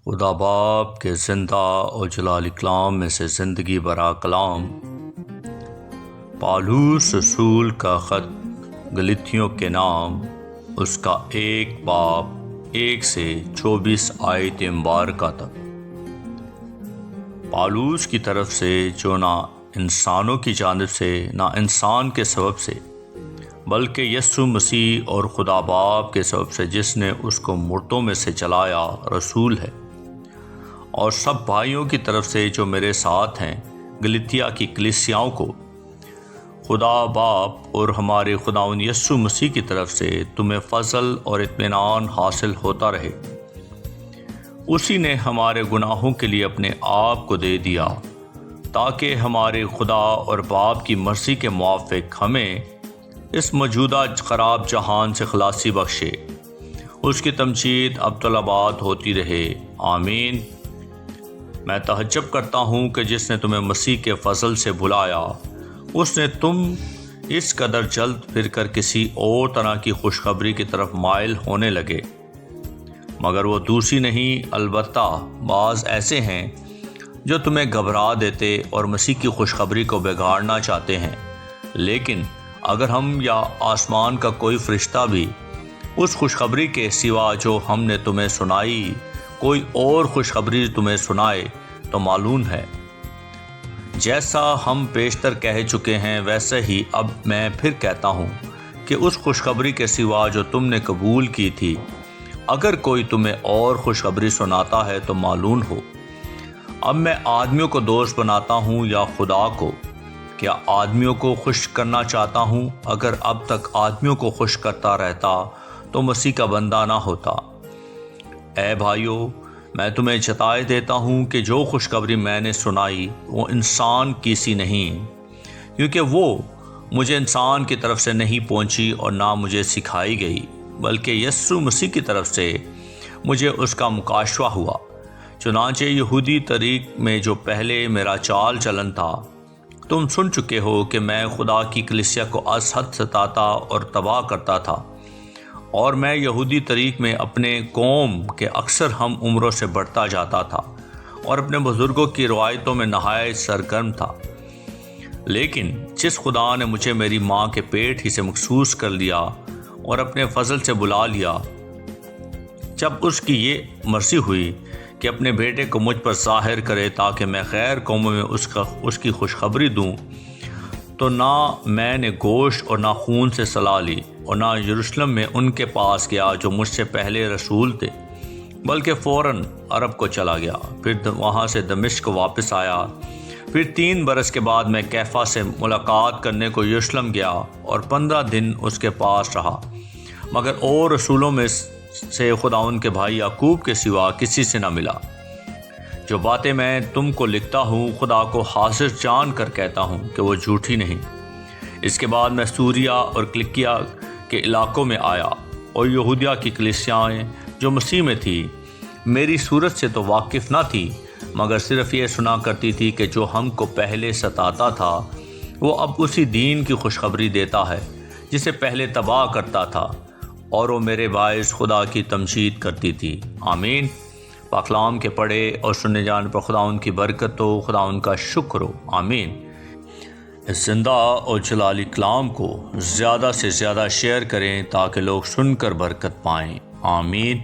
خدا باپ کے زندہ اور جلال کلام میں سے زندگی برا کلام پالوس رسول کا خط گلتیوں کے نام، اس کا 1 باب 1 سے 24 آیت مبارکہ تک۔ پالوس کی طرف سے، جو نہ انسانوں کی جانب سے نہ انسان کے سبب سے بلکہ یسوع مسیح اور خدا باپ کے سبب سے، جس نے اس کو مردوں میں سے جلایا، رسول ہے، اور سب بھائیوں کی طرف سے جو میرے ساتھ ہیں گلتیا کی کلیسیاؤں کو، خدا باپ اور ہمارے خداوند یسوع مسیح کی طرف سے تمہیں فضل اور اطمینان حاصل ہوتا رہے۔ اسی نے ہمارے گناہوں کے لیے اپنے آپ کو دے دیا تاکہ ہمارے خدا اور باپ کی مرضی کے موافق ہمیں اس موجودہ خراب جہان سے خلاصی بخشے۔ اس کی تمجید ابدالآباد ہوتی رہے، آمین۔ میں تعجب کرتا ہوں کہ جس نے تمہیں مسیح کے فضل سے بلایا، اس نے تم اس قدر جلد پھر کر کسی اور طرح کی خوشخبری کی طرف مائل ہونے لگے۔ مگر وہ دوسری نہیں، البتہ بعض ایسے ہیں جو تمہیں گھبرا دیتے اور مسیح کی خوشخبری کو بگاڑنا چاہتے ہیں۔ لیکن اگر ہم یا آسمان کا کوئی فرشتہ بھی اس خوشخبری کے سوا جو ہم نے تمہیں سنائی کوئی اور خوشخبری تمہیں سنائے تو معلوم ہے، جیسا ہم بیشتر کہہ چکے ہیں ویسے ہی اب میں پھر کہتا ہوں کہ اس خوشخبری کے سوا جو تم نے قبول کی تھی، اگر کوئی تمہیں اور خوشخبری سناتا ہے تو معلوم ہو۔ اب میں آدمیوں کو دوست بناتا ہوں یا خدا کو؟ کیا آدمیوں کو خوش کرنا چاہتا ہوں؟ اگر اب تک آدمیوں کو خوش کرتا رہتا تو مسیح کا بندہ نہ ہوتا۔ اے بھائیو، میں تمہیں جتائے دیتا ہوں کہ جو خوشخبری میں نے سنائی وہ انسان کی سی نہیں، کیونکہ وہ مجھے انسان کی طرف سے نہیں پہنچی اور نہ مجھے سکھائی گئی، بلکہ یسوع مسیح کی طرف سے مجھے اس کا مکاشفہ ہوا۔ چنانچہ یہودی طریق میں جو پہلے میرا چال چلن تھا، تم سن چکے ہو کہ میں خدا کی کلیسیا کو از حد ستاتا اور تباہ کرتا تھا، اور میں یہودی طریق میں اپنے قوم کے اکثر ہم عمروں سے بڑھتا جاتا تھا اور اپنے بزرگوں کی روایتوں میں نہایت سرگرم تھا۔ لیکن جس خدا نے مجھے میری ماں کے پیٹ ہی سے مخصوص کر لیا اور اپنے فضل سے بلا لیا، جب اس کی یہ مرضی ہوئی کہ اپنے بیٹے کو مجھ پر ظاہر کرے تاکہ میں غیر قوموں میں اس کی خوشخبری دوں، تو نہ میں نے گوشت اور نہ خون سے صلاح لی اور نہ یروشلم میں ان کے پاس گیا جو مجھ سے پہلے رسول تھے، بلکہ فوراً عرب کو چلا گیا، پھر وہاں سے دمشق کو واپس آیا۔ پھر 3 برس کے بعد میں کیفا سے ملاقات کرنے کو یروشلم گیا اور 15 دن اس کے پاس رہا، مگر اور رسولوں میں سے خداوند کے بھائی یعقوب کے سوا کسی سے نہ ملا۔ جو باتیں میں تم کو لکھتا ہوں، خدا کو حاضر جان کر کہتا ہوں کہ وہ جھوٹی نہیں۔ اس کے بعد میں سوریا اور کلکیا کے علاقوں میں آیا، اور یہودیہ کی کلیسیائیں جو مسیح میں تھی میری صورت سے تو واقف نہ تھی، مگر صرف یہ سنا کرتی تھی کہ جو ہم کو پہلے ستاتا تھا وہ اب اسی دین کی خوشخبری دیتا ہے جسے پہلے تباہ کرتا تھا، اور وہ میرے باعث خدا کی تمجید کرتی تھی، آمین۔ پاکلام کے پڑھے اور سننے جانے پر خدا ان کی برکت ہو، خدا ان کا شکر ہو، آمین۔ اس زندہ اور جلالی کلام کو زیادہ سے زیادہ شیئر کریں تاکہ لوگ سن کر برکت پائیں، آمین۔